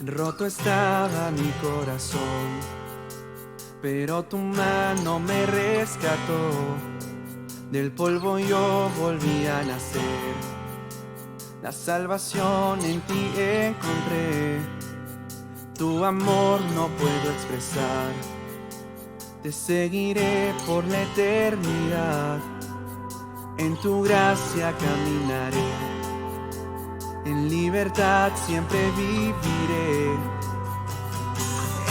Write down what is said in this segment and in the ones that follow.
Roto estaba mi corazón, pero tu mano me rescató. Del polvo yo volví a nacer. La salvación en ti encontré. Tu amor no puedo expresar. Te seguiré por la eternidad. En tu gracia caminaré. En libertad siempre viviré.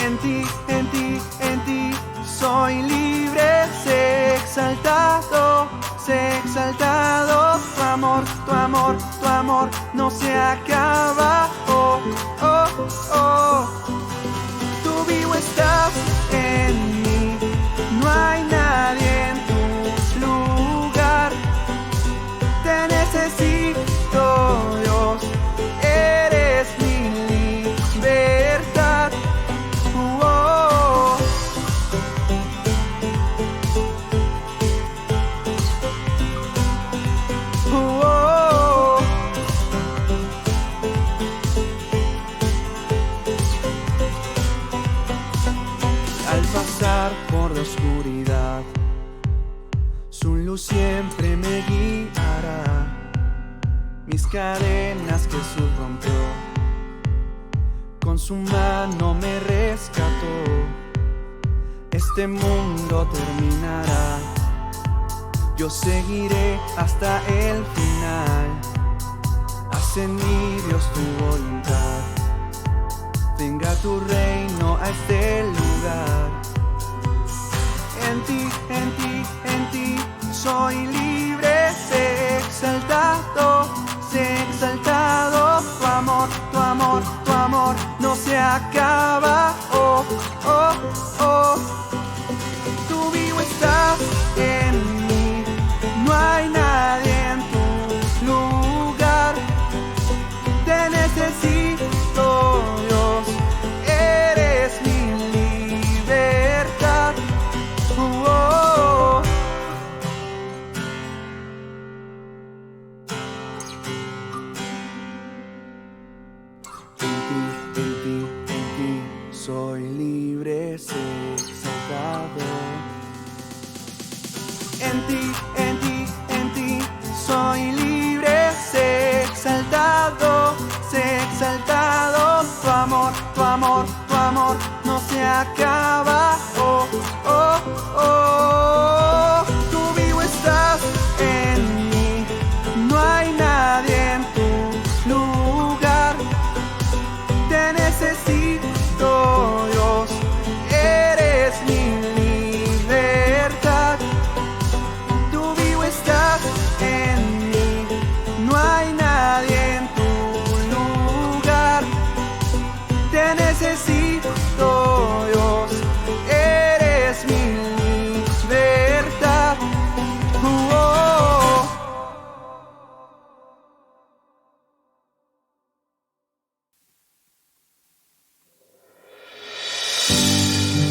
En ti, en ti, en ti soy libre. Sé exaltado, sé exaltado. Tu amor, tu amor, tu amor no se acaba. Oh, oh, oh. Tú vivo estás en mí. No hay nadie en tu lugar. Te necesito, Dios. Eres mi libertad. Oh. Oh. Al pasar por la oscuridad, su luz siempre me guiará. Mis cadenas Jesús rompió, con su mano me rescató. Este mundo terminará, yo seguiré hasta el final. Haz en mí, Dios, tu voluntad. Venga tu reino a este lugar. En ti, en ti, en ti soy libre. Sé exaltado, sé exaltado. Tu amor, tu amor, tu amor no se acaba. Oh, oh, oh. Tú vivo estás en mí. No hay nadie en tu lugar. Te necesito, Dios. Eres mi libertad. Oh, oh. En ti soy libre, sé exaltado. En ti, en ti, en ti soy libre, sé exaltado, sé exaltado. Tu amor, tu amor, tu amor no se acaba. Oh, oh, oh. Tú vivo estás en mí. No hay nadie en tu lugar. Te necesito, Dios. Eres mi libertad. Tú vivo estás en mí. No hay nadie en tu lugar. Te necesito, Dios. Eres mi libertad. Oh, oh.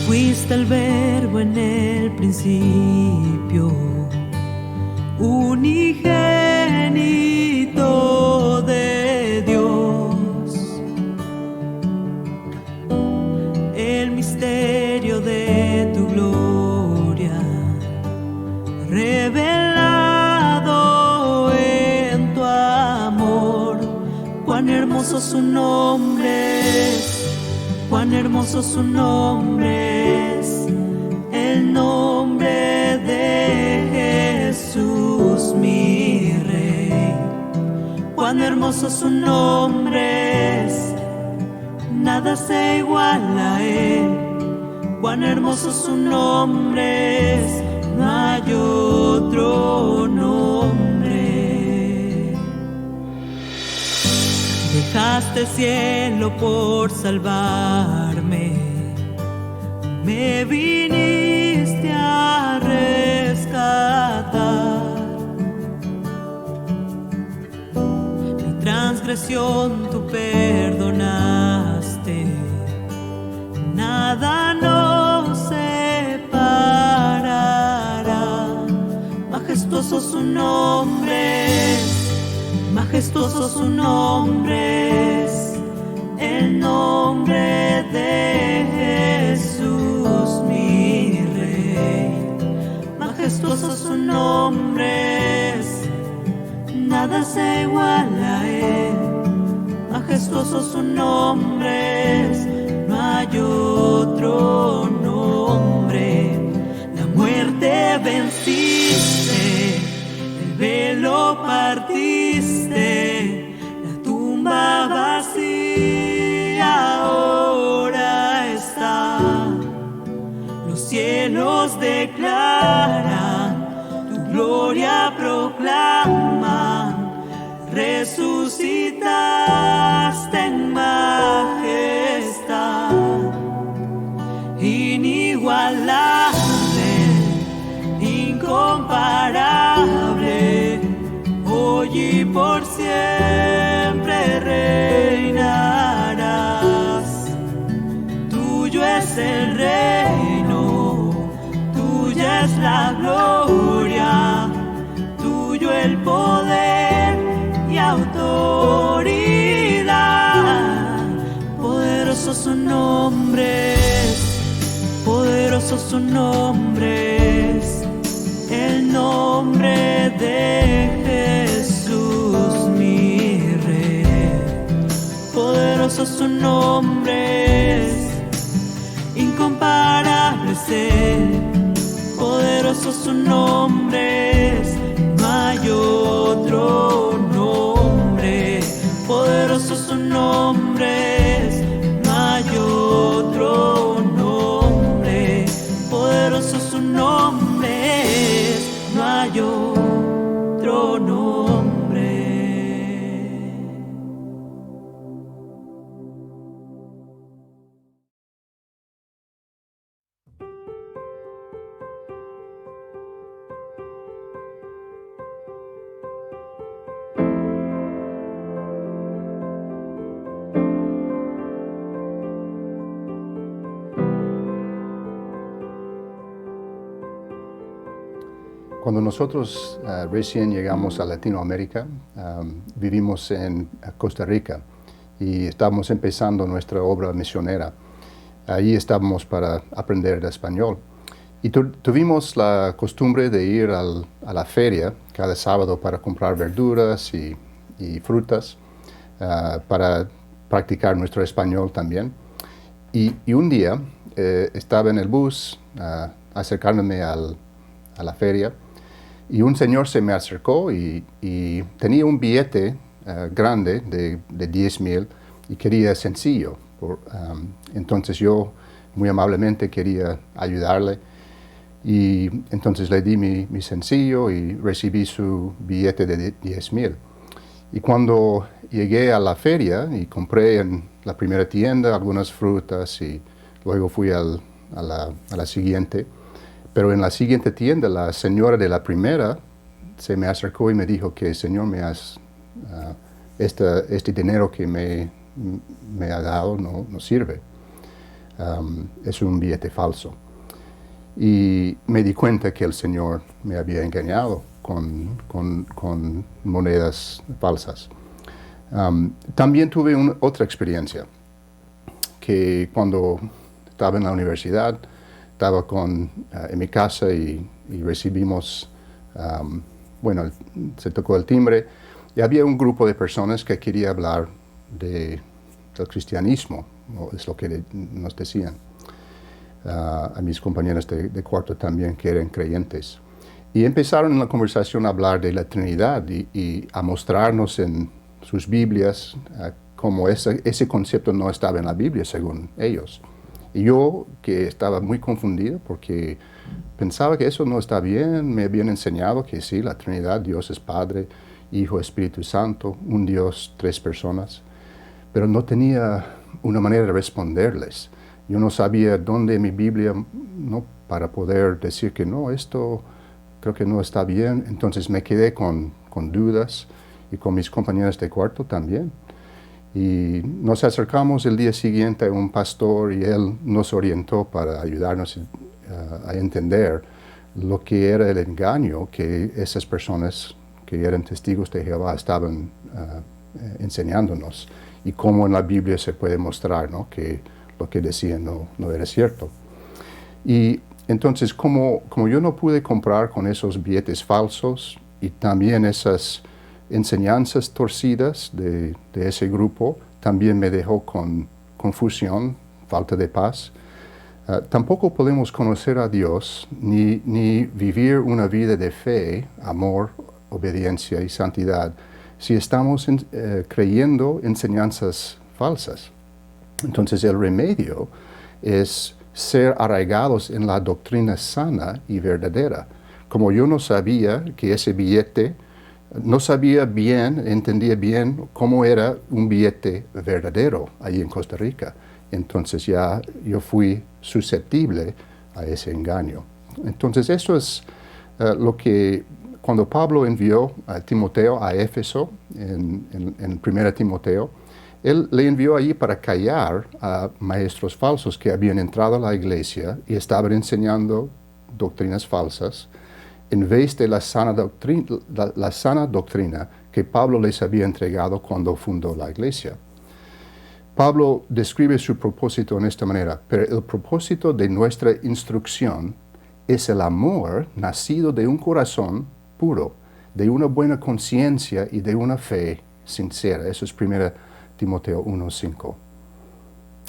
Fuiste el verbo en el principio, unigénito de Dios. El misterio de tu gloria, revelado en tu amor. Cuán hermoso su nombre es. Cuán hermoso su nombre es, el nombre de Jesús mi Rey. Cuán hermoso su nombre es, nada se iguala a él. Cuán hermoso su nombre es, no hay otro nombre. Dejaste el cielo por salvarme, me viniste a rescatar. Mi transgresión tú perdonaste, nada nos separará. Majestuoso su nombre es, majestuoso su nombre es, el nombre nombres, nada se iguala a él. Majestuoso su nombre es, no hay otro nombre. La muerte venciste, el velo partiste, la tumba vacía ahora está. Los cielos declaran, tu gloria proclaman, resucitaste en majestad, inigualable, incomparable, hoy y por siempre reinarás. Tuyo es el reino, tuya es la gloria, tuyo el poder y autoridad. Poderoso su nombre es, poderoso su nombre es, el nombre de Jesús mi Rey. Poderoso su nombre es, incomparable es él. Poderoso su nombre es, no hay otro nombre. Poderoso su nombre es, no hay otro nombre. Poderoso su nombre es, no hay otro nombre. Cuando nosotros recién llegamos a Latinoamérica, vivimos en Costa Rica y estábamos empezando nuestra obra misionera. Ahí estábamos para aprender el español. Y tuvimos la costumbre de ir a la feria cada sábado para comprar verduras y frutas, para practicar nuestro español también. Y un día estaba en el bus acercándome a la feria, y un señor se me acercó y tenía un billete grande de 10,000 y quería sencillo. Entonces yo muy amablemente quería ayudarle y entonces le di mi sencillo y recibí su billete de 10,000. Y cuando llegué a la feria y compré en la primera tienda algunas frutas y luego fui a la siguiente, pero en la siguiente tienda, la señora de la primera se me acercó y me dijo que, Señor, este dinero que me ha dado no sirve. Es un billete falso. Y me di cuenta que el Señor me había engañado con monedas falsas. También tuve otra experiencia, que cuando estaba en la universidad, estaba en mi casa y recibimos, se tocó el timbre y había un grupo de personas que quería hablar del cristianismo, es lo que nos decían. A mis compañeros de cuarto también, que eran creyentes. Y empezaron en la conversación a hablar de la Trinidad y a mostrarnos en sus Biblias cómo ese concepto no estaba en la Biblia, según ellos. Y yo, que estaba muy confundido porque pensaba que eso no está bien, me habían enseñado que sí, la Trinidad, Dios es Padre, Hijo, Espíritu Santo, un Dios, 3 personas, pero no tenía una manera de responderles. Yo no sabía dónde en mi Biblia, ¿no?, para poder decir que no, esto creo que no está bien. Entonces me quedé con dudas y con mis compañeros de cuarto también. Y nos acercamos el día siguiente a un pastor y él nos orientó para ayudarnos a entender lo que era el engaño que esas personas que eran testigos de Jehová estaban enseñándonos y cómo en la Biblia se puede mostrar, ¿no?, que lo que decían no era cierto. Y Entonces, como yo no pude comprar con esos billetes falsos y también esas enseñanzas torcidas de ese grupo, también me dejó con confusión, falta de paz. Tampoco podemos conocer a Dios ni vivir una vida de fe, amor, obediencia y santidad si estamos creyendo enseñanzas falsas. Entonces el remedio es ser arraigados en la doctrina sana y verdadera. Como yo no sabía que ese billete, no sabía bien, entendía bien cómo era un billete verdadero ahí en Costa Rica. Entonces ya yo fui susceptible a ese engaño. Entonces eso es lo que cuando Pablo envió a Timoteo a Éfeso, en 1 Timoteo, él le envió allí para callar a maestros falsos que habían entrado a la iglesia y estaban enseñando doctrinas falsas, en vez de la sana doctrina que Pablo les había entregado cuando fundó la iglesia. Pablo describe su propósito en esta manera: pero el propósito de nuestra instrucción es el amor nacido de un corazón puro, de una buena conciencia y de una fe sincera. Eso es 1 Timoteo 1:5.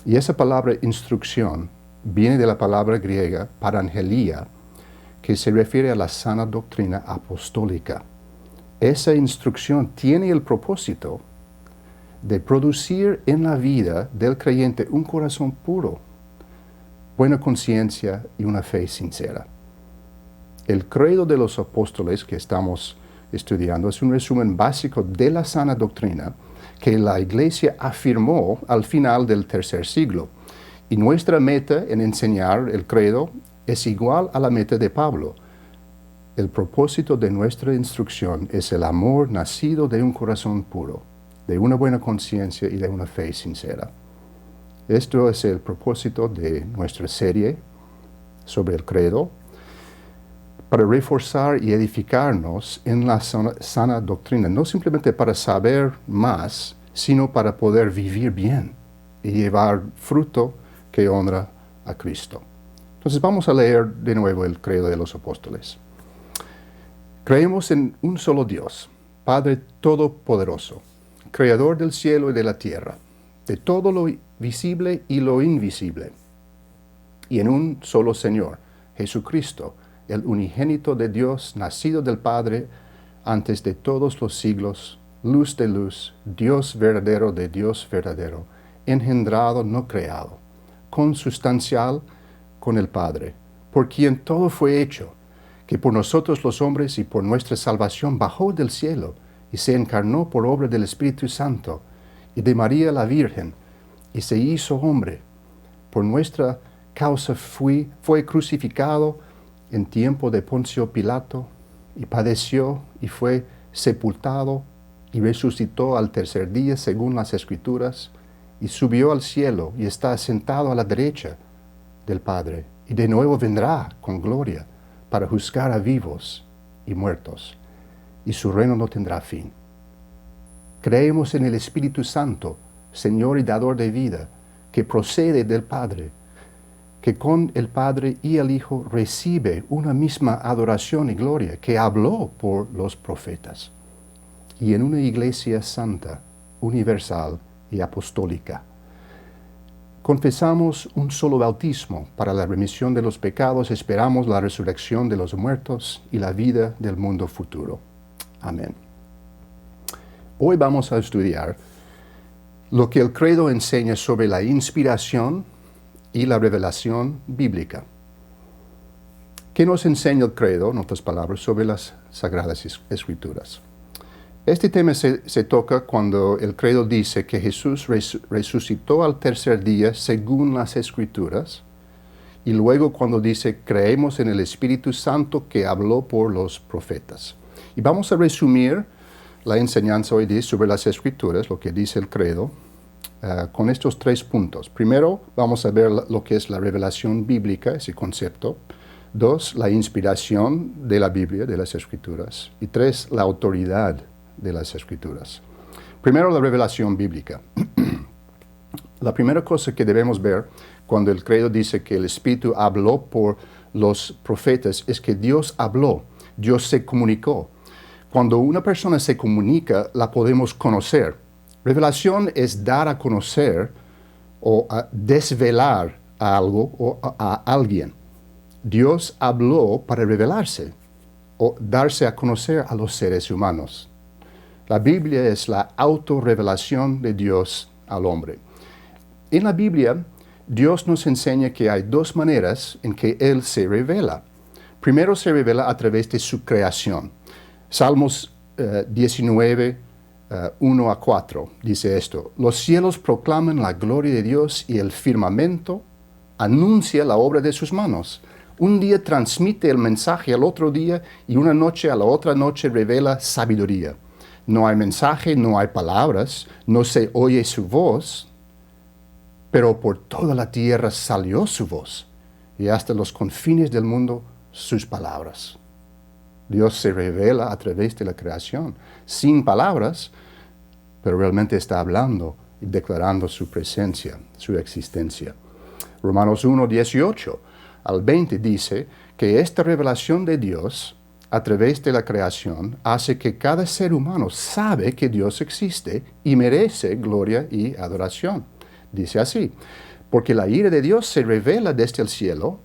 Y esa palabra instrucción viene de la palabra griega parangelia, que se refiere a la sana doctrina apostólica. Esa instrucción tiene el propósito de producir en la vida del creyente un corazón puro, buena conciencia y una fe sincera. El credo de los apóstoles que estamos estudiando es un resumen básico de la sana doctrina que la Iglesia afirmó al final del tercer siglo. Y nuestra meta en enseñar el credo es igual a la meta de Pablo. El propósito de nuestra instrucción es el amor nacido de un corazón puro, de una buena conciencia y de una fe sincera. Esto es el propósito de nuestra serie sobre el credo, para reforzar y edificarnos en la sana doctrina, no simplemente para saber más, sino para poder vivir bien y llevar fruto que honra a Cristo. Entonces vamos a leer de nuevo el credo de los apóstoles. Creemos en un solo Dios, Padre Todopoderoso, Creador del cielo y de la tierra, de todo lo visible y lo invisible, y en un solo Señor, Jesucristo, el unigénito de Dios, nacido del Padre antes de todos los siglos, luz de luz, Dios verdadero de Dios verdadero, engendrado, no creado, consustancial con el Padre, por quien todo fue hecho, que por nosotros los hombres y por nuestra salvación bajó del cielo y se encarnó por obra del Espíritu Santo y de María la Virgen, y se hizo hombre. Por nuestra causa fue crucificado en tiempo de Poncio Pilato, y padeció y fue sepultado y resucitó al tercer día según las Escrituras, y subió al cielo y está sentado a la derecha del Padre, y de nuevo vendrá con gloria para juzgar a vivos y muertos, y su reino no tendrá fin. Creemos en el Espíritu Santo, Señor y dador de vida, que procede del Padre, que con el Padre y el Hijo recibe una misma adoración y gloria, que habló por los profetas, y en una iglesia santa, universal y apostólica. Confesamos un solo bautismo para la remisión de los pecados, esperamos la resurrección de los muertos y la vida del mundo futuro. Amén. Hoy vamos a estudiar lo que el credo enseña sobre la inspiración y la revelación bíblica. ¿Qué nos enseña el credo, en otras palabras, sobre las Sagradas Escrituras? Este tema se toca cuando el credo dice que Jesús resucitó al tercer día según las Escrituras, y luego cuando dice creemos en el Espíritu Santo que habló por los profetas. Y vamos a resumir la enseñanza hoy día sobre las Escrituras, lo que dice el credo, con estos 3 puntos. Primero, vamos a ver lo que es la revelación bíblica, ese concepto. 2, la inspiración de la Biblia, de las Escrituras. Y 3, la autoridad de las Escrituras. Primero, la revelación bíblica. La primera cosa que debemos ver cuando el credo dice que el Espíritu habló por los profetas es que Dios habló, Dios se comunicó. Cuando una persona se comunica, la podemos conocer. Revelación es dar a conocer o a desvelar algo o a alguien. Dios habló para revelarse o darse a conocer a los seres humanos. La Biblia es la autorrevelación de Dios al hombre. En la Biblia, Dios nos enseña que hay dos maneras en que Él se revela. Primero se revela a través de su creación. Salmos 19, 1 a 4 dice esto: Los cielos proclaman la gloria de Dios y el firmamento anuncia la obra de sus manos. Un día transmite el mensaje al otro día y una noche a la otra noche revela sabiduría. No hay mensaje, no hay palabras, no se oye su voz, pero por toda la tierra salió su voz y hasta los confines del mundo sus palabras. Dios se revela a través de la creación, sin palabras, pero realmente está hablando y declarando su presencia, su existencia. Romanos 1, 18 al 20 dice que esta revelación de Dios a través de la creación hace que cada ser humano sabe que Dios existe y merece gloria y adoración. Dice así: porque la ira de Dios se revela desde el cielo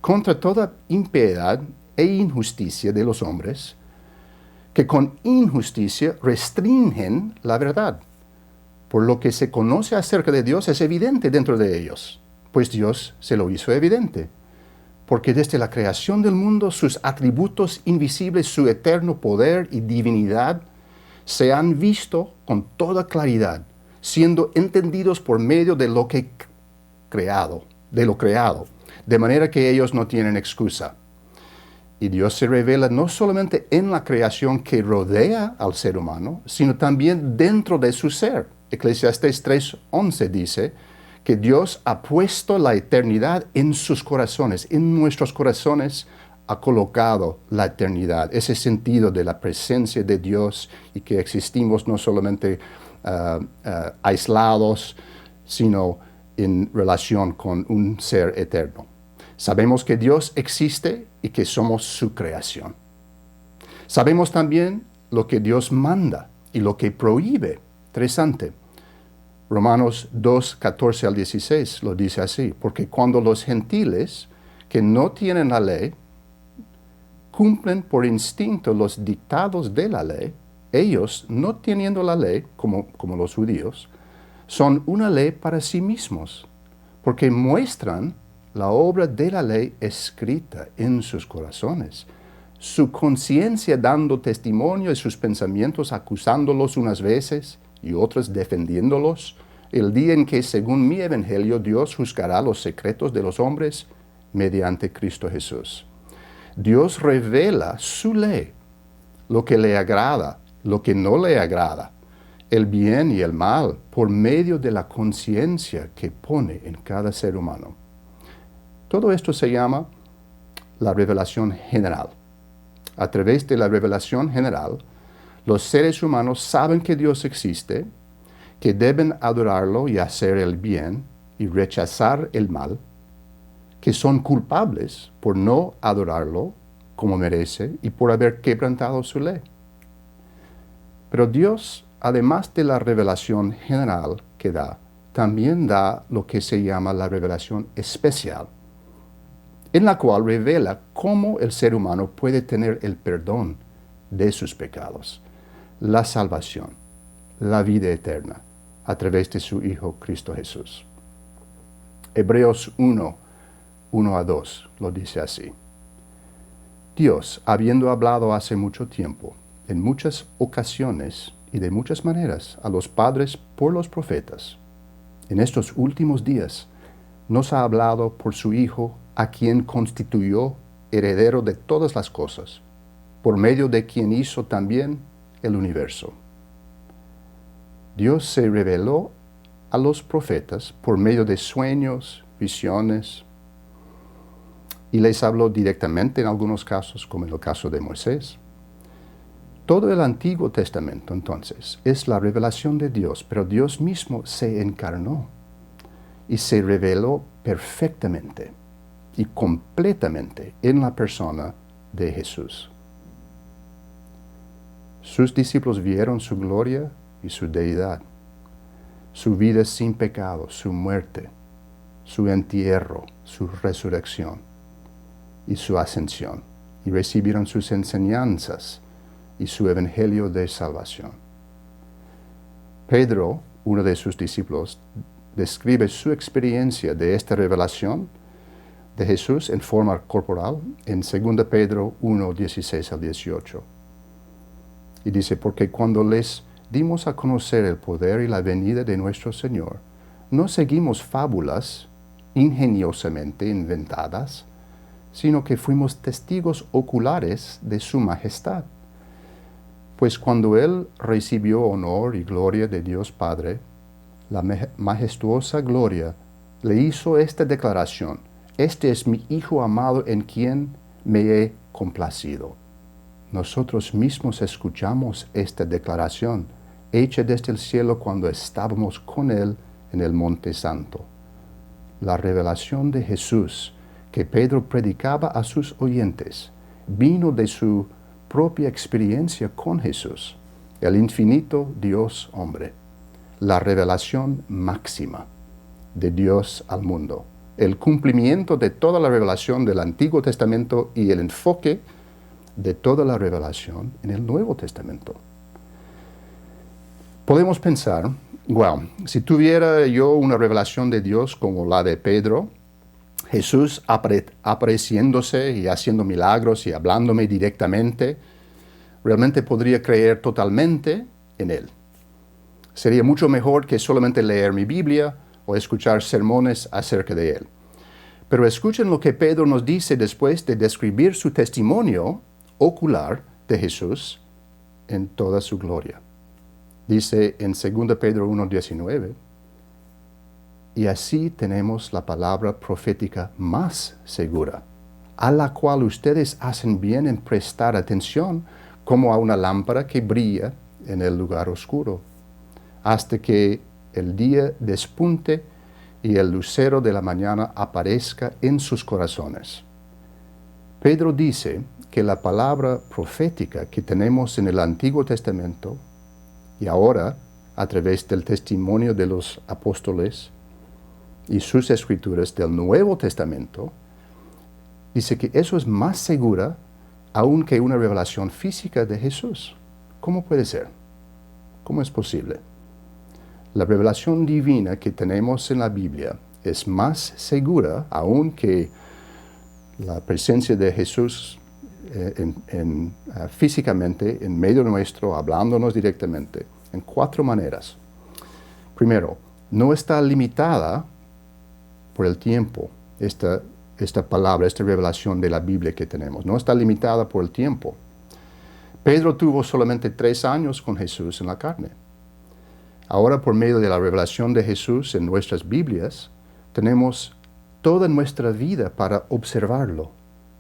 contra toda impiedad e injusticia de los hombres, que con injusticia restringen la verdad. Por lo que se conoce acerca de Dios es evidente dentro de ellos, pues Dios se lo hizo evidente. Porque desde la creación del mundo sus atributos invisibles, su eterno poder y divinidad, se han visto con toda claridad, siendo entendidos por medio de lo creado, de manera que ellos no tienen excusa. Y Dios se revela no solamente en la creación que rodea al ser humano, sino también dentro de su ser. Eclesiastés 3:11 dice que Dios ha puesto la eternidad en sus corazones, en nuestros corazones ha colocado la eternidad, ese sentido de la presencia de Dios y que existimos no solamente aislados, sino en relación con un ser eterno. Sabemos que Dios existe y que somos su creación. Sabemos también lo que Dios manda y lo que prohíbe. Interesante. Romanos 2, 14 al 16 lo dice así: porque cuando los gentiles que no tienen la ley cumplen por instinto los dictados de la ley, ellos, no teniendo la ley, como los judíos, son una ley para sí mismos, porque muestran la obra de la ley escrita en sus corazones, su conciencia dando testimonio y sus pensamientos acusándolos unas veces y otras defendiéndolos, el día en que, según mi evangelio, Dios juzgará los secretos de los hombres mediante Cristo Jesús. Dios revela su ley, lo que le agrada, lo que no le agrada, el bien y el mal, por medio de la conciencia que pone en cada ser humano. Todo esto se llama la revelación general. A través de la revelación general, los seres humanos saben que Dios existe, que deben adorarlo y hacer el bien y rechazar el mal, que son culpables por no adorarlo como merece y por haber quebrantado su ley. Pero Dios, además de la revelación general que da, también da lo que se llama la revelación especial, en la cual revela cómo el ser humano puede tener el perdón de sus pecados, la salvación, la vida eterna, a través de su Hijo Cristo Jesús. Hebreos 1, 1 a 2 lo dice así: Dios, habiendo hablado hace mucho tiempo, en muchas ocasiones y de muchas maneras, a los padres por los profetas, en estos últimos días nos ha hablado por su Hijo, a quien constituyó heredero de todas las cosas, por medio de quien hizo también el universo. Dios se reveló a los profetas por medio de sueños, visiones, y les habló directamente en algunos casos, como en el caso de Moisés. Todo el Antiguo Testamento, entonces, es la revelación de Dios, pero Dios mismo se encarnó. y se reveló perfectamente y completamente en la persona de Jesús. Sus discípulos vieron su gloria y su deidad, su vida sin pecado, su muerte, su entierro, su resurrección y su ascensión, y recibieron sus enseñanzas y su evangelio de salvación. Pedro, uno de sus discípulos, describe su experiencia de esta revelación de Jesús en forma corporal en 2 Pedro 1, 16 al 18. Y dice, porque cuando les dimos a conocer el poder y la venida de nuestro Señor, no seguimos fábulas ingeniosamente inventadas, sino que fuimos testigos oculares de su majestad. Pues cuando Él recibió honor y gloria de Dios Padre, la majestuosa gloria le hizo esta declaración: este es mi Hijo amado en quien me he complacido. Nosotros mismos escuchamos esta declaración, hecha desde el cielo cuando estábamos con Él en el Monte Santo. La revelación de Jesús que Pedro predicaba a sus oyentes vino de su propia experiencia con Jesús, el infinito Dios hombre, la revelación máxima de Dios al mundo, el cumplimiento de toda la revelación del Antiguo Testamento y el enfoque de toda la revelación en el Nuevo Testamento. Podemos pensar, wow, si tuviera yo una revelación de Dios como la de Pedro, Jesús apareciéndose y haciendo milagros y hablándome directamente, realmente podría creer totalmente en Él. Sería mucho mejor que solamente leer mi Biblia o escuchar sermones acerca de Él. Pero escuchen lo que Pedro nos dice después de describir su testimonio ocular de Jesús en toda su gloria. Dice en 2 Pedro 1:19, y así tenemos la palabra profética más segura, a la cual ustedes hacen bien en prestar atención como a una lámpara que brilla en el lugar oscuro, hasta que el día despunte y el lucero de la mañana aparezca en sus corazones. Pedro dice que la palabra profética que tenemos en el Antiguo Testamento y ahora a través del testimonio de los apóstoles y sus escrituras del Nuevo Testamento, dice que eso es más segura aún que una revelación física de Jesús. ¿Cómo puede ser? ¿Cómo es posible? La revelación divina que tenemos en la Biblia es más segura aún que la presencia de Jesús físicamente en medio nuestro, hablándonos directamente, en 4 maneras. Primero, no está limitada por el tiempo, esta palabra, esta revelación de la Biblia que tenemos. No está limitada por el tiempo. Pedro tuvo solamente 3 años con Jesús en la carne. Ahora, por medio de la revelación de Jesús en nuestras Biblias, tenemos toda nuestra vida para observarlo,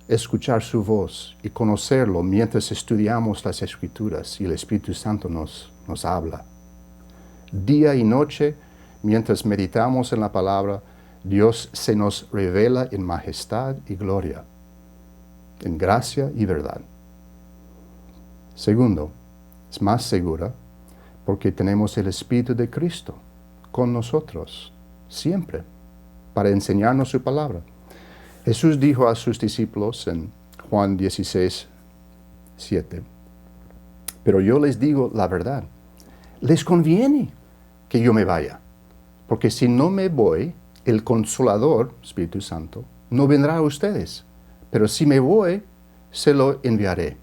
escuchar su voz y conocerlo mientras estudiamos las Escrituras y el Espíritu Santo nos habla. Día y noche, mientras meditamos en la palabra, Dios se nos revela en majestad y gloria, en gracia y verdad. Segundo, es más segura porque tenemos el Espíritu de Cristo con nosotros, siempre, para enseñarnos su palabra. Jesús dijo a sus discípulos en Juan 16, 7, pero yo les digo la verdad, les conviene que yo me vaya, porque si no me voy, el Consolador, Espíritu Santo, no vendrá a ustedes, pero si me voy, se lo enviaré.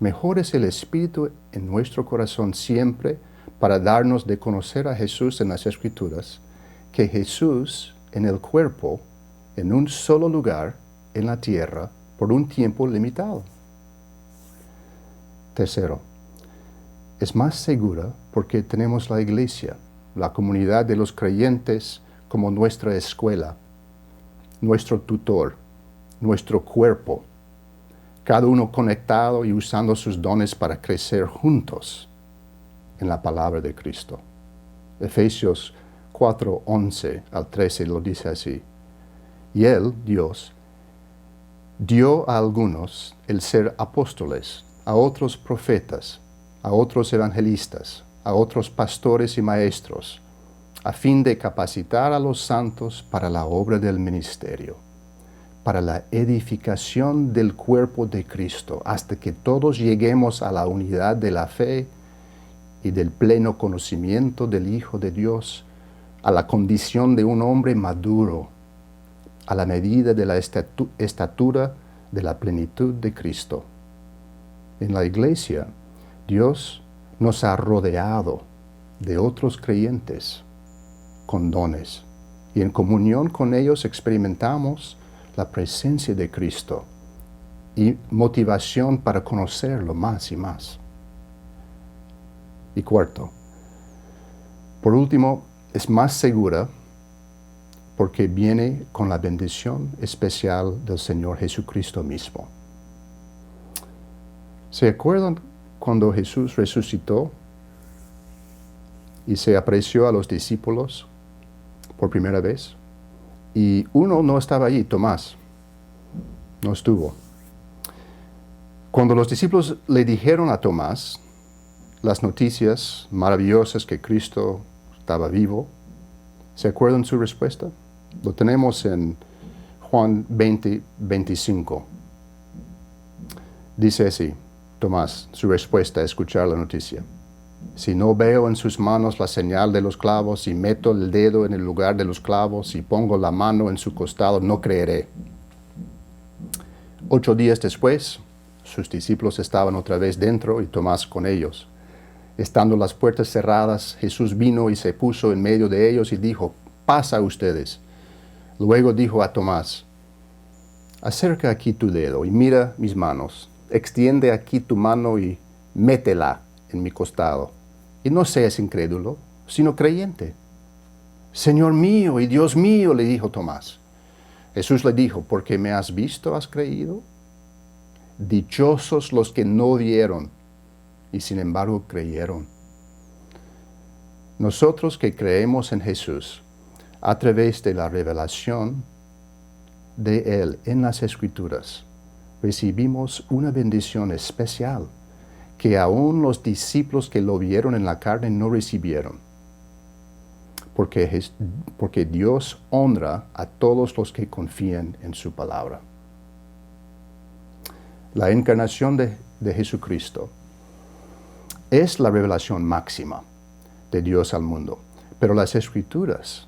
Mejor es el Espíritu en nuestro corazón siempre para darnos de conocer a Jesús en las Escrituras, que Jesús en el cuerpo, en un solo lugar, en la tierra, por un tiempo limitado. Tercero, es más segura porque tenemos la iglesia, la comunidad de los creyentes, como nuestra escuela, nuestro tutor, nuestro cuerpo, cada uno conectado y usando sus dones para crecer juntos en la palabra de Cristo. Efesios 4, 11 al 13 lo dice así. Y Él, Dios, dio a algunos el ser apóstoles, a otros profetas, a otros evangelistas, a otros pastores y maestros, a fin de capacitar a los santos para la obra del ministerio, para la edificación del cuerpo de Cristo, hasta que todos lleguemos a la unidad de la fe y del pleno conocimiento del Hijo de Dios, a la condición de un hombre maduro, a la medida de la estatura de la plenitud de Cristo. En la Iglesia, Dios nos ha rodeado de otros creyentes con dones, y en comunión con ellos experimentamos la presencia de Cristo y motivación para conocerlo más y más. Y cuarto, por último, es más segura porque viene con la bendición especial del Señor Jesucristo mismo. ¿Se acuerdan cuando Jesús resucitó y se apareció a los discípulos por primera vez? Y uno no estaba allí, Tomás, no estuvo. Cuando los discípulos le dijeron a Tomás las noticias maravillosas que Cristo estaba vivo, ¿se acuerdan su respuesta? Lo tenemos en Juan 20, 25. Dice así, Tomás, su respuesta a escuchar la noticia. Si no veo en sus manos la señal de los clavos y meto el dedo en el lugar de los clavos y pongo la mano en su costado, no creeré. 8 días después, sus discípulos estaban otra vez dentro y Tomás con ellos. Estando las puertas cerradas, Jesús vino y se puso en medio de ellos y dijo, pasa ustedes. Luego dijo a Tomás, acerca aquí tu dedo y mira mis manos. Extiende aquí tu mano y métela en mi costado. Y no seas incrédulo, sino creyente. Señor mío y Dios mío, le dijo Tomás. Jesús le dijo, porque me has visto, has creído. Dichosos los que no vieron y sin embargo creyeron. Nosotros que creemos en Jesús, a través de la revelación de Él en las Escrituras, recibimos una bendición especial que aún los discípulos que lo vieron en la carne no recibieron. Porque Dios honra a todos los que confían en su palabra. La encarnación de Jesucristo es la revelación máxima de Dios al mundo, pero las Escrituras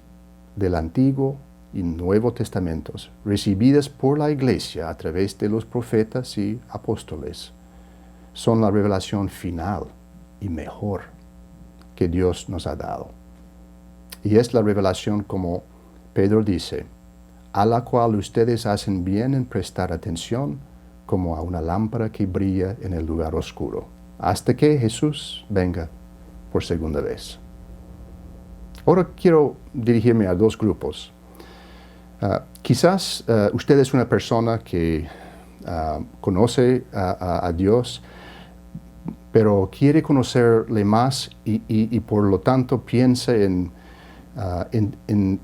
del Antiguo y Nuevo Testamentos, recibidas por la Iglesia a través de los profetas y apóstoles, son la revelación final y mejor que Dios nos ha dado. Y es la revelación, como Pedro dice, a la cual ustedes hacen bien en prestar atención como a una lámpara que brilla en el lugar oscuro, hasta que Jesús venga por segunda vez. Ahora quiero dirigirme a 2 grupos. Quizás usted es una persona que conoce a Dios, pero quiere conocerle más y por lo tanto piensa en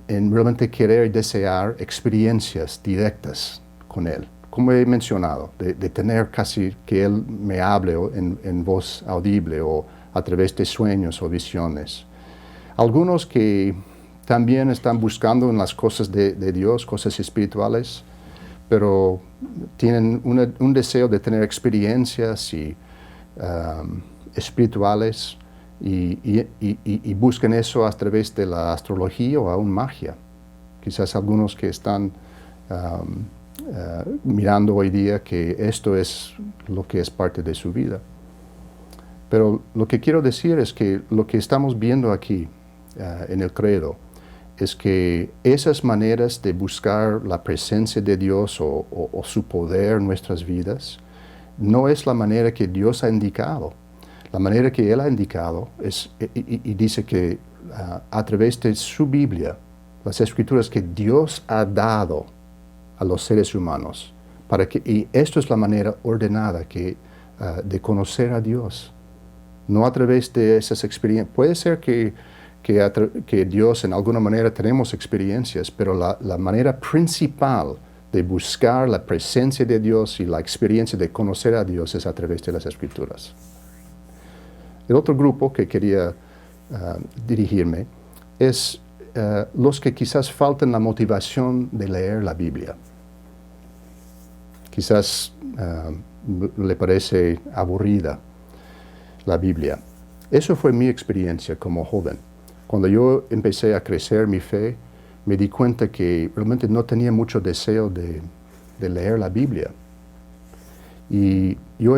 realmente querer y desear experiencias directas con Él. Como he mencionado, de tener casi que Él me hable en voz audible o a través de sueños o visiones. Algunos que también están buscando en las cosas de Dios, cosas espirituales, pero tienen un deseo de tener experiencias espirituales y buscan eso a través de la astrología o aún magia. Quizás algunos que están mirando hoy día que esto es lo que es parte de su vida. Pero lo que quiero decir es que lo que estamos viendo aquí en el credo es que esas maneras de buscar la presencia de Dios o su poder en nuestras vidas no es la manera que Dios ha indicado. La manera que Él ha indicado es, y dice que a través de su Biblia, las Escrituras que Dios ha dado a los seres humanos, y esto es la manera ordenada de conocer a Dios. No a través de esas experiencias. Puede ser que que Dios en alguna manera tenemos experiencias, pero la manera principal de buscar la presencia de Dios y la experiencia de conocer a Dios es a través de las Escrituras. El otro grupo que quería dirigirme es los que quizás faltan la motivación de leer la Biblia. Quizás le parece aburrida la Biblia. Eso fue mi experiencia como joven. Cuando yo empecé a crecer mi fe, me di cuenta que realmente no tenía mucho deseo de leer la Biblia. Y yo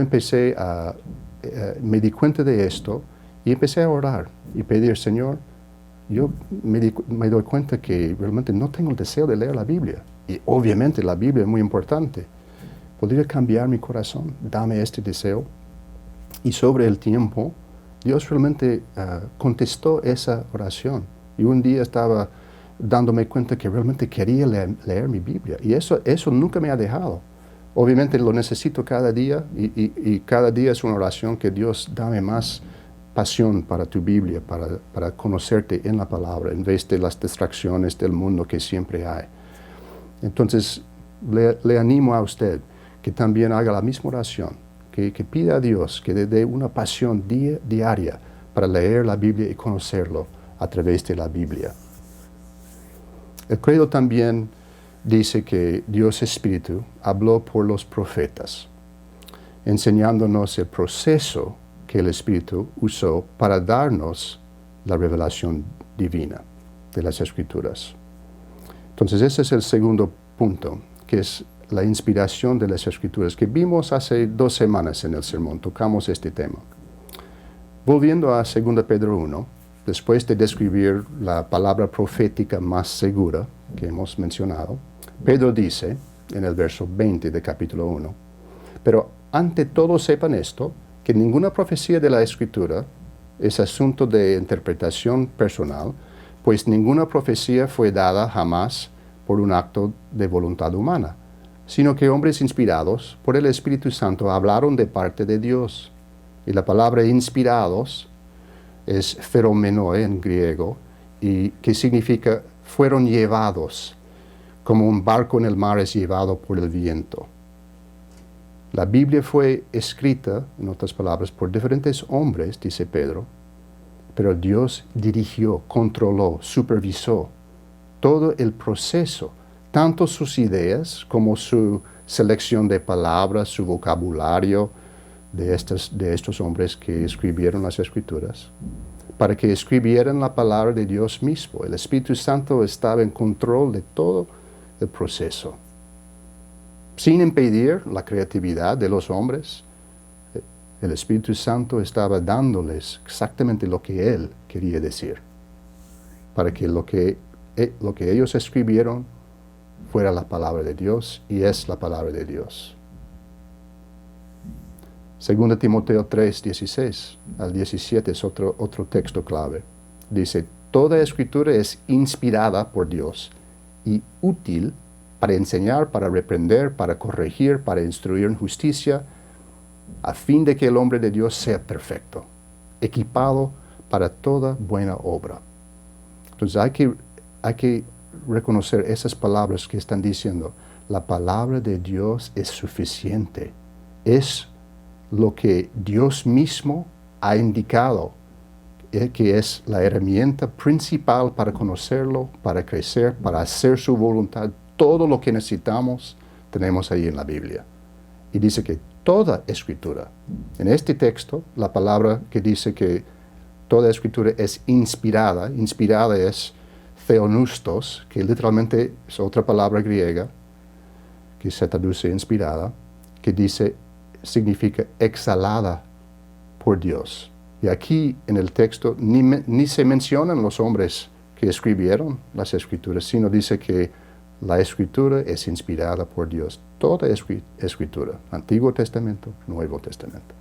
me di cuenta de esto y empecé a orar y pedir, Señor, yo me doy cuenta que realmente no tengo el deseo de leer la Biblia. Y obviamente la Biblia es muy importante. ¿Podría cambiar mi corazón? Dame este deseo. Y sobre el tiempo, Dios realmente contestó esa oración. Y un día estaba dándome cuenta que realmente quería leer mi Biblia. Y eso nunca me ha dejado. Obviamente lo necesito cada día y cada día es una oración que Dios dame más pasión para tu Biblia, para conocerte en la palabra, en vez de las distracciones del mundo que siempre hay. Entonces, le animo a usted que también haga la misma oración, que pida a Dios que le dé una pasión diaria para leer la Biblia y conocerlo a través de la Biblia. El credo también dice que Dios Espíritu habló por los profetas, enseñándonos el proceso que el Espíritu usó para darnos la revelación divina de las Escrituras. Entonces ese es el segundo punto, que es la inspiración de las Escrituras, que vimos hace 2 semanas en el sermón, tocamos este tema. Volviendo a 2 Pedro 1, después de describir la palabra profética más segura que hemos mencionado, Pedro dice, en el verso 20 de capítulo 1, pero ante todo sepan esto, que ninguna profecía de la Escritura es asunto de interpretación personal, pues ninguna profecía fue dada jamás por un acto de voluntad humana, sino que hombres inspirados por el Espíritu Santo hablaron de parte de Dios. Y la palabra inspirados es pheromenoi en griego, y que significa fueron llevados, como un barco en el mar es llevado por el viento. La Biblia fue escrita, en otras palabras, por diferentes hombres, dice Pedro, pero Dios dirigió, controló, supervisó todo el proceso, tanto sus ideas como su selección de palabras, su vocabulario de estos hombres que escribieron las Escrituras, para que escribieran la palabra de Dios mismo. El Espíritu Santo estaba en control de todo el proceso. Sin impedir la creatividad de los hombres, el Espíritu Santo estaba dándoles exactamente lo que Él quería decir, para que lo que ellos escribieron fuera la palabra de Dios, y es la palabra de Dios. 2 Timoteo 3, 16 al 17 es otro texto clave. Dice, toda escritura es inspirada por Dios y útil para enseñar, para reprender, para corregir, para instruir en justicia, a fin de que el hombre de Dios sea perfecto, equipado para toda buena obra. Entonces hay que reconocer esas palabras que están diciendo. La palabra de Dios es suficiente. Es lo que Dios mismo ha indicado, que es la herramienta principal para conocerlo, para crecer, para hacer su voluntad. Todo lo que necesitamos tenemos ahí en la Biblia. Y dice que toda escritura, en este texto, la palabra que dice que toda escritura es inspirada es theonustos, que literalmente es otra palabra griega, que se traduce inspirada, que significa exhalada por Dios. Y aquí en el texto ni se mencionan los hombres que escribieron las Escrituras, sino dice que la Escritura es inspirada por Dios. Toda Escritura, Antiguo Testamento, Nuevo Testamento.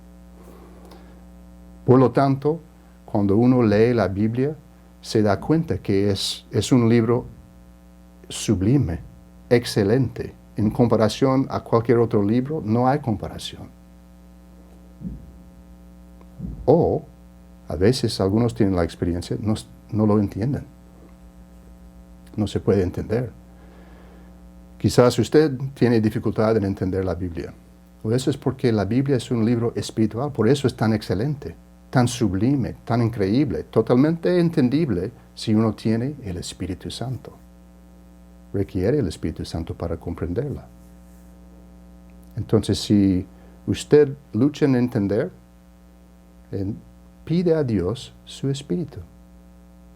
Por lo tanto, cuando uno lee la Biblia, se da cuenta que es un libro sublime, excelente. En comparación a cualquier otro libro, no hay comparación. O, a veces algunos tienen la experiencia, no lo entienden. No se puede entender. Quizás usted tiene dificultad en entender la Biblia. O eso es porque la Biblia es un libro espiritual, por eso es tan excelente, tan sublime, tan increíble, totalmente entendible si uno tiene el Espíritu Santo. Requiere el Espíritu Santo para comprenderla. Entonces, si usted lucha en entender, pide a Dios su Espíritu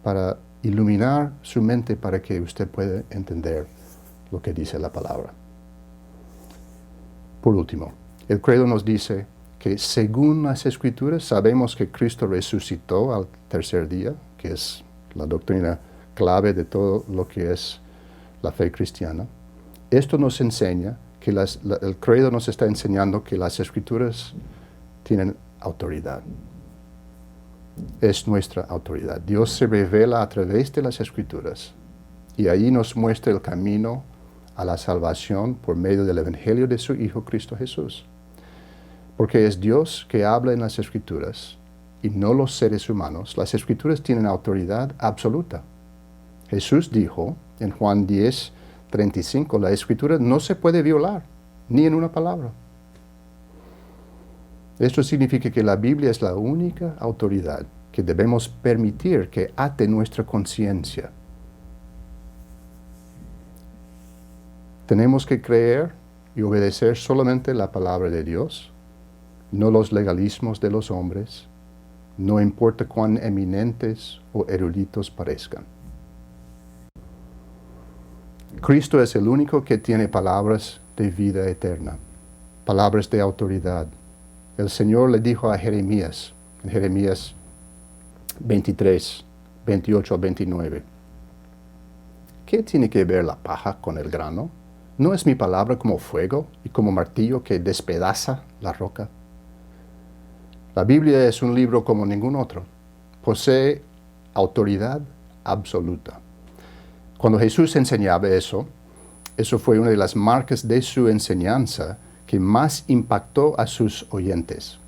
para iluminar su mente para que usted pueda entender lo que dice la palabra. Por último, el credo nos dice que según las Escrituras sabemos que Cristo resucitó al tercer día, que es la doctrina clave de todo lo que es la fe cristiana. Esto nos enseña que el credo nos está enseñando que las Escrituras tienen autoridad. Es nuestra autoridad. Dios se revela a través de las Escrituras y ahí nos muestra el camino a la salvación por medio del Evangelio de su Hijo Cristo Jesús. Porque es Dios que habla en las Escrituras y no los seres humanos. Las Escrituras tienen autoridad absoluta. Jesús dijo en Juan 10:35, la Escritura no se puede violar, ni en una palabra. Esto significa que la Biblia es la única autoridad que debemos permitir que ate nuestra conciencia. Tenemos que creer y obedecer solamente la palabra de Dios, no los legalismos de los hombres, no importa cuán eminentes o eruditos parezcan. Cristo es el único que tiene palabras de vida eterna, palabras de autoridad. El Señor le dijo a Jeremías, en Jeremías 23, 28 al 29, ¿qué tiene que ver la paja con el grano? ¿No es mi palabra como fuego y como martillo que despedaza la roca? La Biblia es un libro como ningún otro. Posee autoridad absoluta. Cuando Jesús enseñaba eso fue una de las marcas de su enseñanza que más impactó a sus oyentes.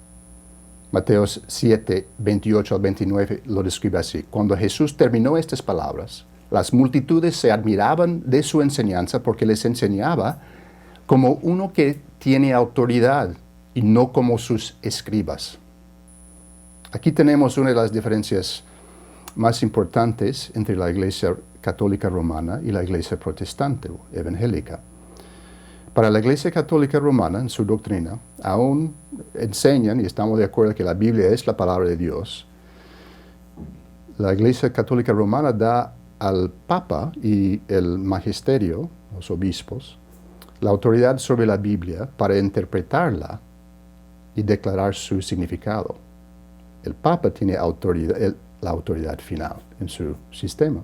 Mateo 7, 28 al 29 lo describe así. Cuando Jesús terminó estas palabras, las multitudes se admiraban de su enseñanza porque les enseñaba como uno que tiene autoridad y no como sus escribas. Aquí tenemos una de las diferencias más importantes entre la Iglesia Católica Romana y la Iglesia Protestante o Evangélica. Para la Iglesia Católica Romana, en su doctrina, aún enseñan, y estamos de acuerdo que la Biblia es la palabra de Dios, la Iglesia Católica Romana da al Papa y el magisterio, los obispos, la autoridad sobre la Biblia para interpretarla y declarar su significado. El Papa tiene la autoridad final en su sistema.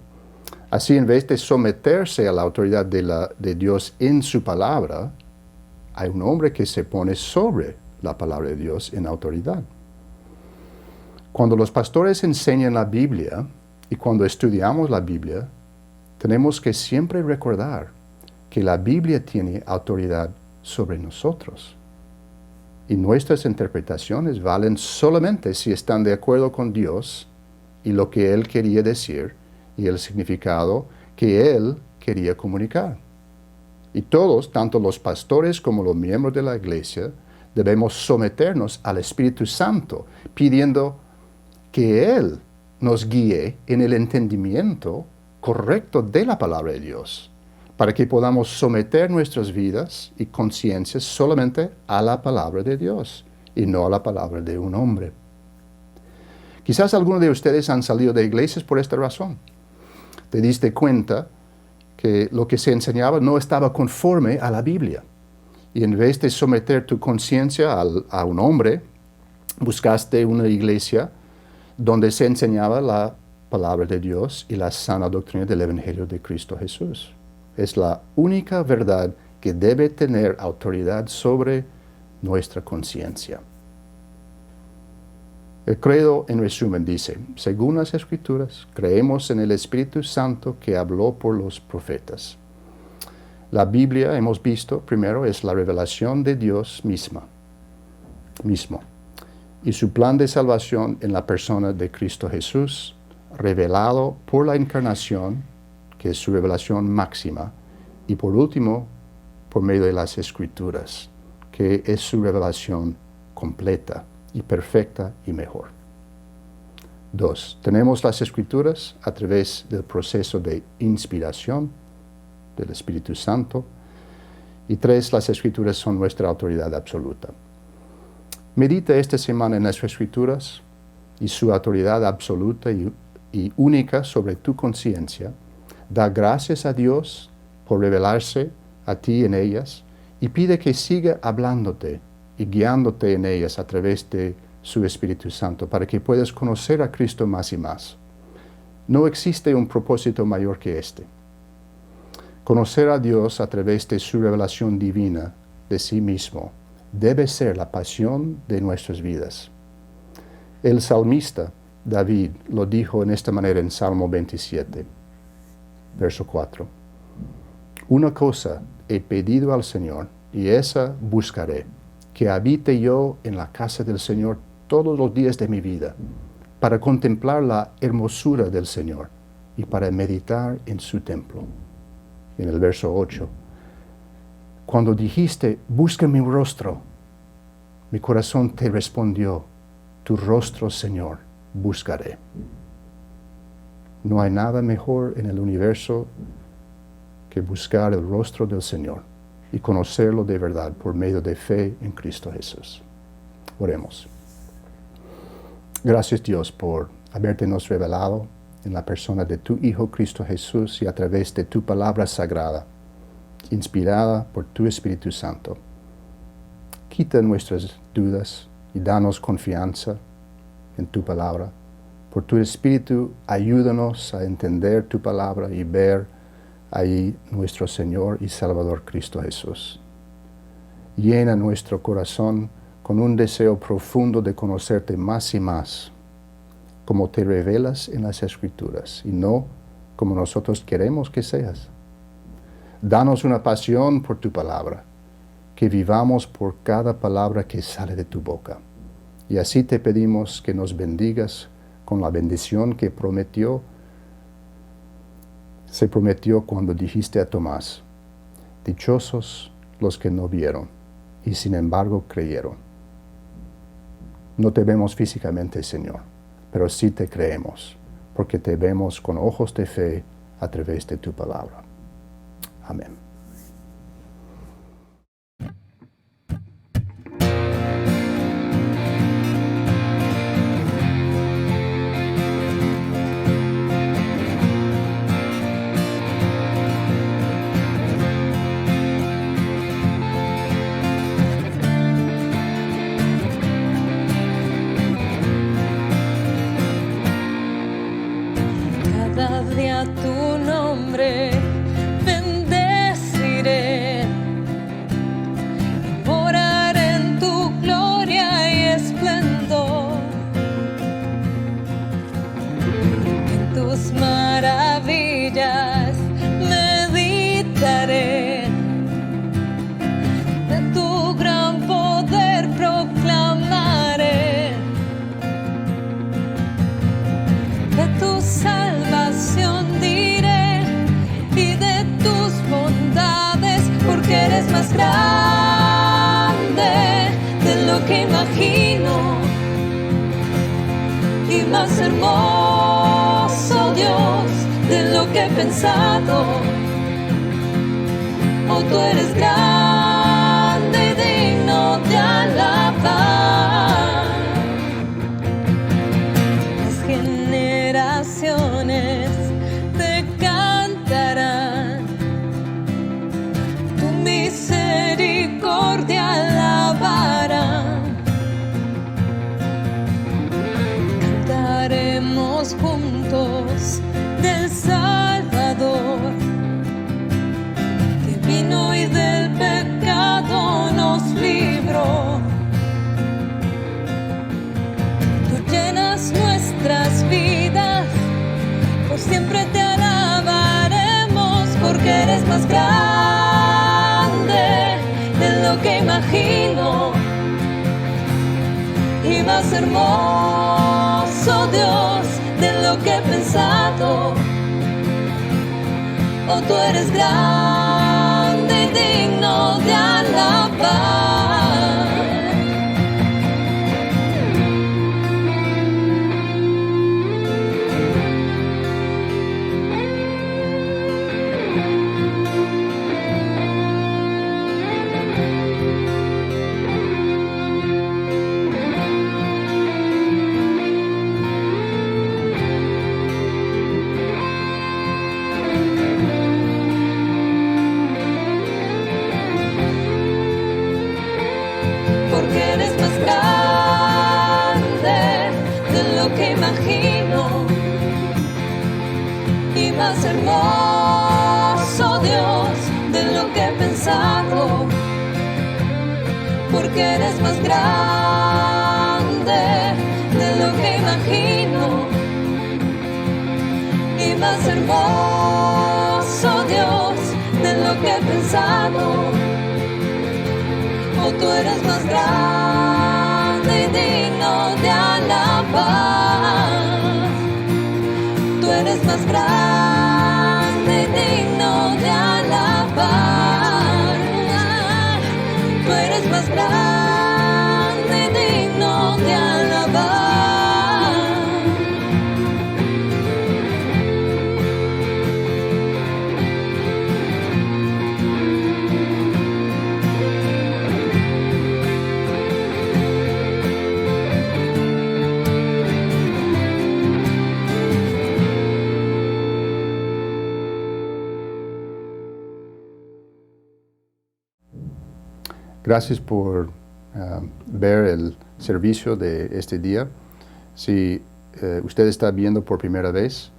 Así, en vez de someterse a la autoridad de Dios en su palabra, hay un hombre que se pone sobre la palabra de Dios en autoridad. Cuando los pastores enseñan la Biblia y cuando estudiamos la Biblia, tenemos que siempre recordar que la Biblia tiene autoridad sobre nosotros. Y nuestras interpretaciones valen solamente si están de acuerdo con Dios y lo que Él quería decir y el significado que Él quería comunicar. Y todos, tanto los pastores como los miembros de la iglesia, debemos someternos al Espíritu Santo, pidiendo que Él nos guíe en el entendimiento correcto de la palabra de Dios, para que podamos someter nuestras vidas y conciencias solamente a la palabra de Dios y no a la palabra de un hombre. Quizás algunos de ustedes han salido de iglesias por esta razón. Te diste cuenta que lo que se enseñaba no estaba conforme a la Biblia. Y en vez de someter tu conciencia a un hombre, buscaste una iglesia donde se enseñaba la palabra de Dios y la sana doctrina del Evangelio de Cristo Jesús. Es la única verdad que debe tener autoridad sobre nuestra conciencia. El credo, en resumen, dice, según las Escrituras, creemos en el Espíritu Santo que habló por los profetas. La Biblia, hemos visto, primero, es la revelación de Dios mismo, y su plan de salvación en la persona de Cristo Jesús revelado por la encarnación, que es su revelación máxima, y por último, por medio de las Escrituras, que es su revelación completa y perfecta y mejor. 2. Tenemos las Escrituras a través del proceso de inspiración del Espíritu Santo. Y 3. Las Escrituras son nuestra autoridad absoluta. Medita esta semana en las Escrituras y su autoridad absoluta y única sobre tu conciencia. Da gracias a Dios por revelarse a ti en ellas y pide que siga hablándote y guiándote en ellas a través de su Espíritu Santo para que puedas conocer a Cristo más y más. No existe un propósito mayor que este. Conocer a Dios a través de su revelación divina de sí mismo debe ser la pasión de nuestras vidas. El salmista David lo dijo en esta manera en Salmo 27, verso 4. Una cosa he pedido al Señor, y esa buscaré, que habite yo en la casa del Señor todos los días de mi vida, para contemplar la hermosura del Señor y para meditar en su templo. En el verso 8, cuando dijiste, busca mi rostro, mi corazón te respondió, tu rostro, Señor, buscaré. No hay nada mejor en el universo que buscar el rostro del Señor y conocerlo de verdad por medio de fe en Cristo Jesús. Oremos. Gracias, Dios, por habértenos revelado en la persona de tu Hijo Cristo Jesús y a través de tu palabra sagrada, inspirada por tu Espíritu Santo. Quita nuestras dudas y danos confianza en tu palabra. Por tu Espíritu, ayúdanos a entender tu palabra y ver ahí nuestro Señor y Salvador Cristo Jesús. Llena nuestro corazón con un deseo profundo de conocerte más y más, como te revelas en las Escrituras, y no como nosotros queremos que seas. Danos una pasión por tu palabra, que vivamos por cada palabra que sale de tu boca. Y así te pedimos que nos bendigas con la bendición que se prometió cuando dijiste a Tomás, dichosos los que no vieron y sin embargo creyeron. No te vemos físicamente, Señor, pero sí te creemos, porque te vemos con ojos de fe a través de tu palabra. Amén. Cada día tu nombre bendeciré, orar en tu gloria y esplendor, en tus maravillas meditaré, de tu gran poder proclamaré, de tu salvación diré y de tus bondades, porque eres más grande de lo que imagino y más hermoso, Dios, de lo que he pensado. Oh, tú eres grande y digno de alabar. Las generaciones te cantarán, tu misericordia alabarán. Cantaremos juntos del Salvador, que vino y del pecado nos libró. Tú llenas nuestras vidas, por siempre te alabaremos, porque eres más grande de lo que imagino y más hermoso, Dios, de lo lo que he pensado. Oh, tú eres grande y digno de alabar. Porque eres más grande de lo que imagino y más hermoso, Dios, de lo que he pensado. Porque eres más grande de lo que imagino y más hermoso, Dios, de lo que he pensado. Oh, tú eres más grande y digno de alabar. Tú eres más grande y digno de alabar. Tú eres más grande y digno de alabar. Gracias por ver el servicio de este día. Si usted está viendo por primera vez,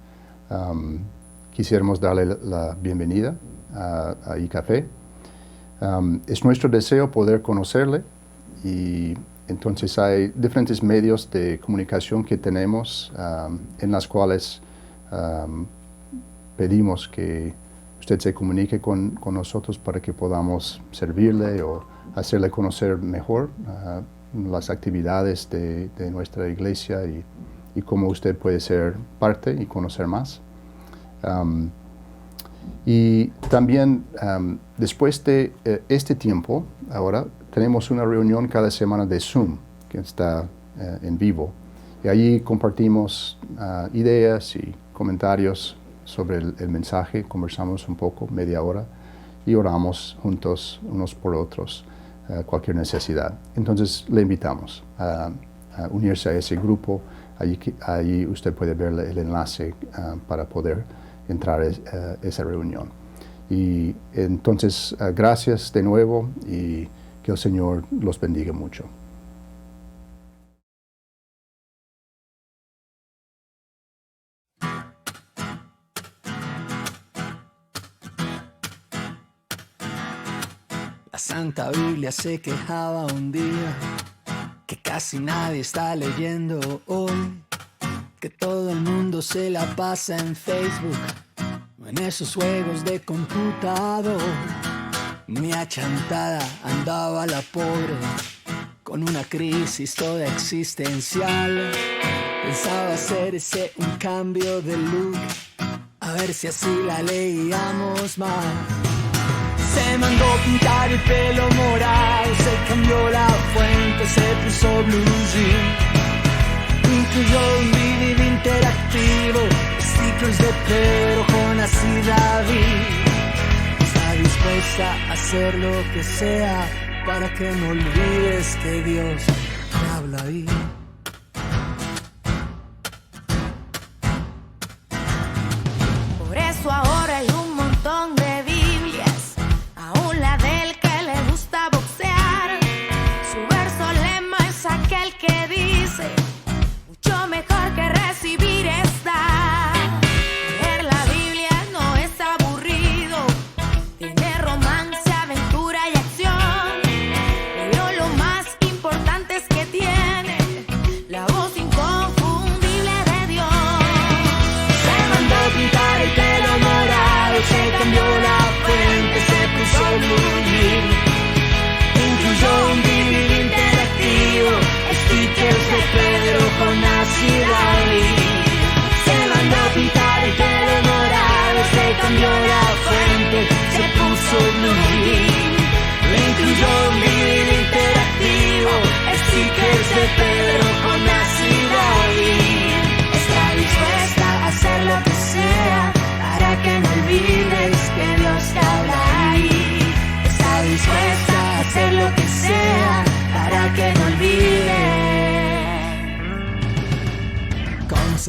quisiéramos darle la bienvenida a iCafé. Es nuestro deseo poder conocerle y entonces hay diferentes medios de comunicación que tenemos en las cuales pedimos que usted se comunique con nosotros para que podamos servirle o hacerle conocer mejor las actividades de nuestra iglesia y cómo usted puede ser parte y conocer más. Y también después de este tiempo, ahora tenemos una reunión cada semana de Zoom que está en vivo y allí compartimos ideas y comentarios sobre el mensaje, conversamos un poco, media hora y oramos juntos unos por otros. Cualquier necesidad. Entonces le invitamos a unirse a ese grupo. Allí usted puede ver el enlace para poder entrar a esa reunión. Y entonces gracias de nuevo y que el Señor los bendiga mucho. La Santa Biblia se quejaba un día que casi nadie está leyendo hoy, que todo el mundo se la pasa en Facebook o en esos juegos de computador. Muy achantada andaba la pobre con una crisis toda existencial. Pensaba hacerse un cambio de look, a ver si así la leíamos más. Se mandó pintar el pelo morado, se cambió la fuente, se puso blue jean. Incluyó un video interactivo, ciclos de Pedro, Jonas y David. Está dispuesta a hacer lo que sea para que no olvides que Dios te habla ahí. Por eso ahora hay un montón de mucho mejor que recibir esta. Leer la Biblia no es aburrido, tiene romance, aventura y acción. Pero lo más importante es que tiene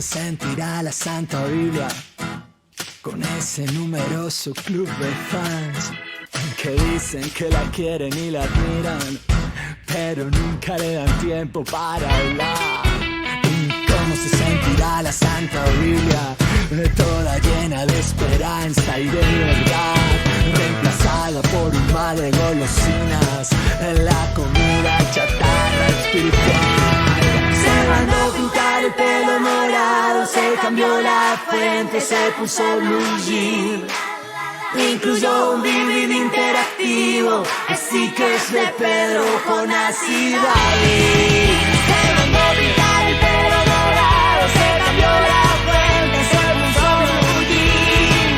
se sentirá la Santa Biblia con ese numeroso club de fans que dicen que la quieren y la admiran, pero nunca le dan tiempo para hablar? ¿Y cómo se sentirá la Santa Biblia, toda llena de esperanza y de verdad, reemplazada por un mar de golosinas, la comida chatarra espiritual? Se mandó pintar el pelo morado, se cambió la frente, se puso blue jean, incluyó un DVD interactivo, stickers de Pedro, Jonás y David. Se mandó pintar el pelo morado, se cambió la frente, se puso blue jean,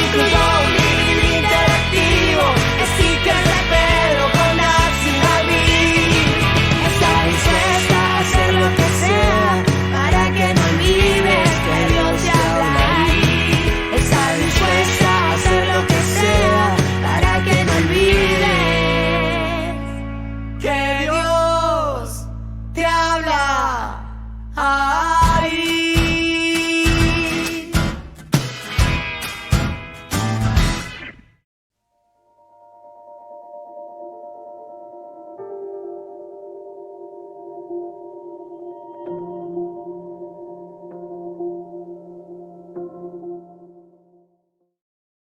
incluyó un DVD interactivo, stickers de Pedro, Jonás y David. Está dispuesta a hacer lo que sea para que no olvides que Dios te habla ahí. Está dispuesta a hacer lo que sea para que no olvides que Dios te habla.